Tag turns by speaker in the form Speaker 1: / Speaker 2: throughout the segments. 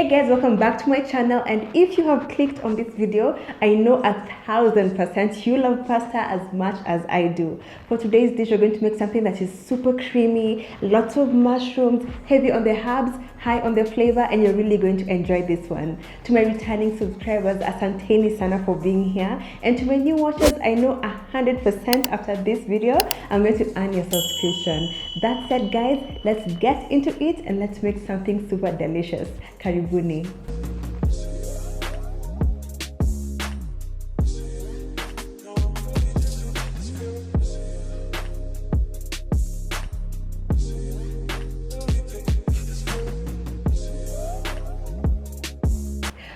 Speaker 1: Hey guys, welcome back to my channel, and if you have clicked on this video, I know 1000% you love pasta as much as I do. For today's dish, we're going to make something that is super creamy, lots of mushrooms, heavy on the herbs, high on the flavor, and you're really going to enjoy this one. To my returning subscribers, asanteni sana for being here, and to my new watchers, I know 100% after this video, I'm going to earn your subscription. That said guys, let's get into it and let's make something super delicious. Karibuni.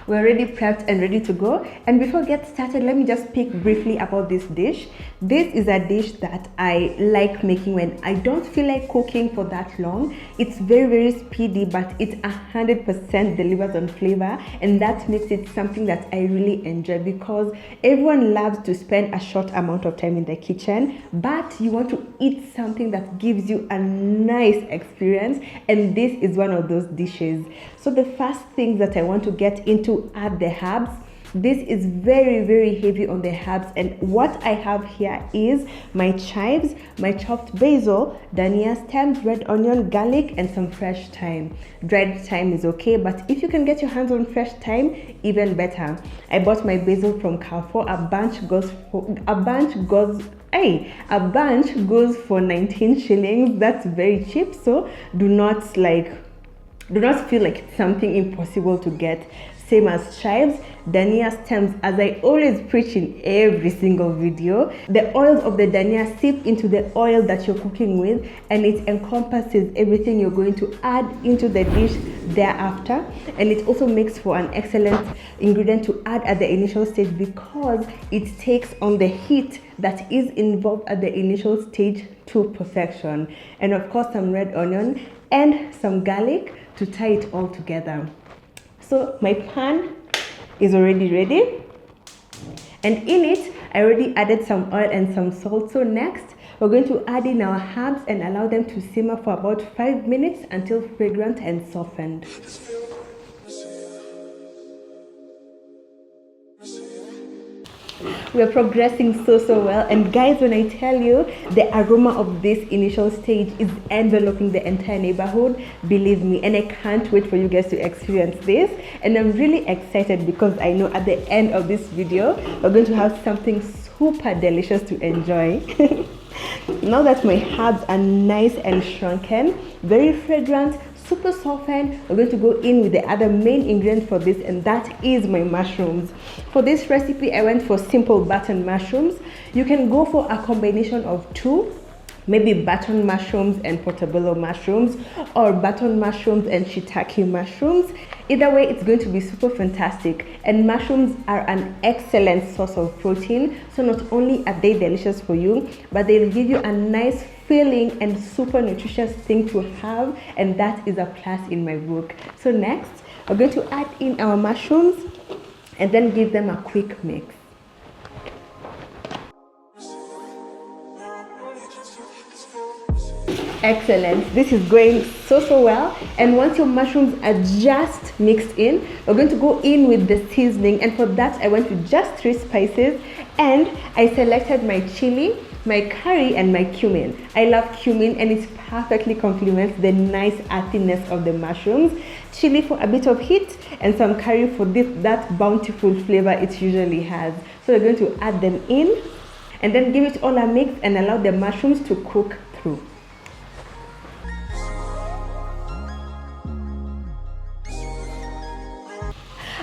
Speaker 1: We're already prepped and ready to go. And before we get started, let me just speak briefly about this dish. This is a dish that I like making when I don't feel like cooking for that long. It's very speedy, but it 100% delivers on flavor, and that makes it something that I really enjoy, because everyone loves to spend a short amount of time in the kitchen, but you want to eat something that gives you a nice experience, and this is one of those dishes. So the first things that I want to get into are the herbs. This is very heavy on the herbs, and what I have here is my chives, my chopped basil, dania stems, red onion, garlic, and some fresh thyme. Dried thyme is okay, but if you can get your hands on fresh thyme, even better. I bought my basil from Carrefour. A bunch goes for 19 shillings. That's very cheap, so do not feel like it's something impossible to get. Same as chives, dania stems, as I always preach in every single video. The oils of the dania seep into the oil that you're cooking with, and it encompasses everything you're going to add into the dish thereafter. And it also makes for an excellent ingredient to add at the initial stage, because it takes on the heat that is involved at the initial stage to perfection. And of course, some red onion and some garlic to tie it all together. So my pan is already ready, and in it I already added some oil and some salt. So next we're going to add in our herbs and allow them to simmer for about 5 minutes until fragrant and softened. We are progressing so well, and guys, when I tell you the aroma of this initial stage is enveloping the entire neighborhood, believe me, and I can't wait for you guys to experience this. And I'm really excited because I know at the end of this video we're going to have something super delicious to enjoy. Now that my herbs are nice and shrunken, very fragrant, super softened, we're going to go in with the other main ingredient for this, and that is my mushrooms. For this recipe, I went for simple button mushrooms. You can go for a combination of two, maybe button mushrooms and portobello mushrooms, or button mushrooms and shiitake mushrooms. Either way, it's going to be super fantastic. And mushrooms are an excellent source of protein, so not only are they delicious for you, but they'll give you a nice filling and super nutritious thing to have, and that is a plus in my book. So next, we're going to add in our mushrooms and then give them a quick mix. Excellent, this is going so well. And once your mushrooms are just mixed in, we're going to go in with the seasoning, and for that I went with just 3 spices, and I selected my chili, my curry, and my cumin. I love cumin, and it perfectly complements the nice earthiness of the mushrooms. Chili for a bit of heat, and some curry for that bountiful flavor it usually has. So we're going to add them in and then give it all a mix and allow the mushrooms to cook through.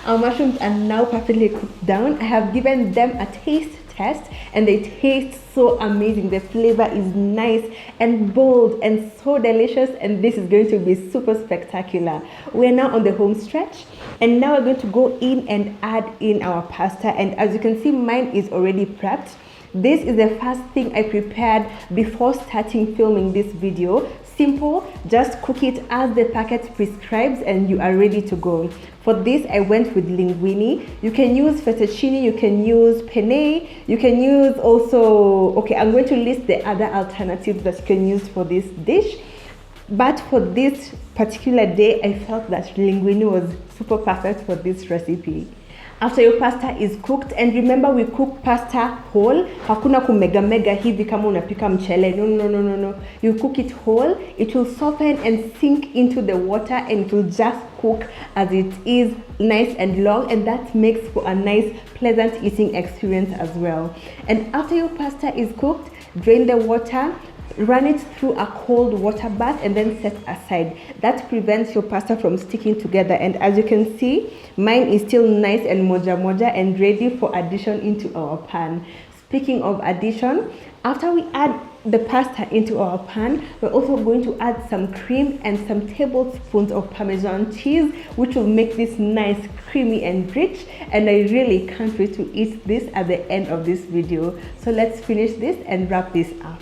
Speaker 1: Our mushrooms are now perfectly cooked down. I have given them a taste test, and they taste so amazing. The flavor is nice and bold and so delicious, and this is going to be super spectacular. We're now on the home stretch, and now we're going to go in and add in our pasta. And as you can see, mine is already prepped. This is the first thing I prepared before starting filming this video. Simple, just cook it as the packet prescribes and you are ready to go. For this, I went with linguine. You can use fettuccine, you can use penne, you can use also, okay, I'm going to list the other alternatives that you can use for this dish. But for this particular day, I felt that linguine was super perfect for this recipe. After your pasta is cooked, and remember we cook pasta whole, hakuna kumega mega hivi kama unapika mchele. No. You cook it whole. It will soften and sink into the water, and it will just cook as it is, nice and long, and that makes for a nice pleasant eating experience as well. And after your pasta is cooked, drain the water, run it through a cold water bath, and then set aside. That prevents your pasta from sticking together. And as you can see, mine is still nice and moja and ready for addition into our pan. Speaking of addition, after we add the pasta into our pan, we're also going to add some cream and some tablespoons of Parmesan cheese, which will make this nice, creamy and rich. And I really can't wait to eat this at the end of this video. So let's finish this and wrap this up.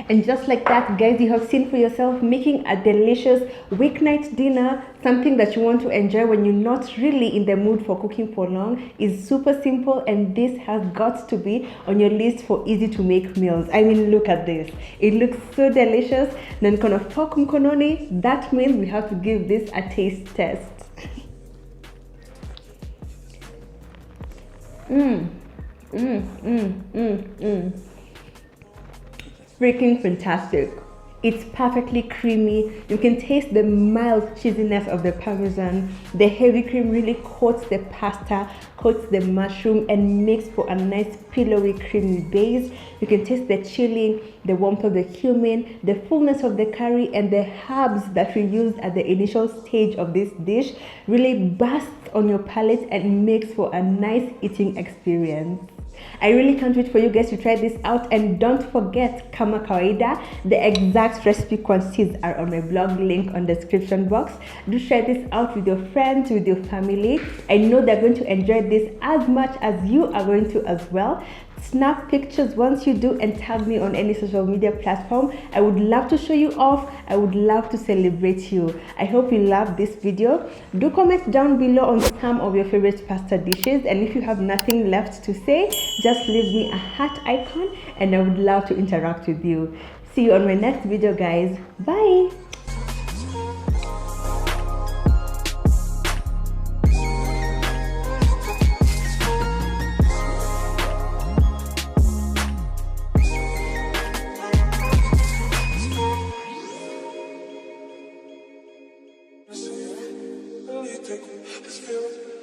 Speaker 1: And just like that, guys, you have seen for yourself, making a delicious weeknight dinner, something that you want to enjoy when you're not really in the mood for cooking for long, is super simple. And this has got to be on your list for easy to make meals. I mean, look at this. It looks so delicious. Then kono fork mkononi. That means we have to give this a taste test. Freaking fantastic. It's perfectly creamy. You can taste the mild cheesiness of the Parmesan. The heavy cream really coats the pasta, coats the mushroom, and makes for a nice pillowy creamy base. You can taste the chili, the warmth of the cumin, the fullness of the curry, and the herbs that we used at the initial stage of this dish really bursts on your palate and makes for a nice eating experience. I really can't wait for you guys to try this out. And don't forget, kama kawaida, the exact recipe quantities are on my blog, link on the description box. Do share this out with your friends, with your family. I know they're going to enjoy this as much as you are going to as well. Snap pictures once you do and tag me on any social media platform. I would love to show you off. I would love to celebrate you. I hope you loved this video. Do comment down below on some of your favorite pasta dishes, and if you have nothing left to say, just leave me a heart icon and I would love to interact with you. See you on my next video, guys. Bye.
Speaker 2: Take this feeling.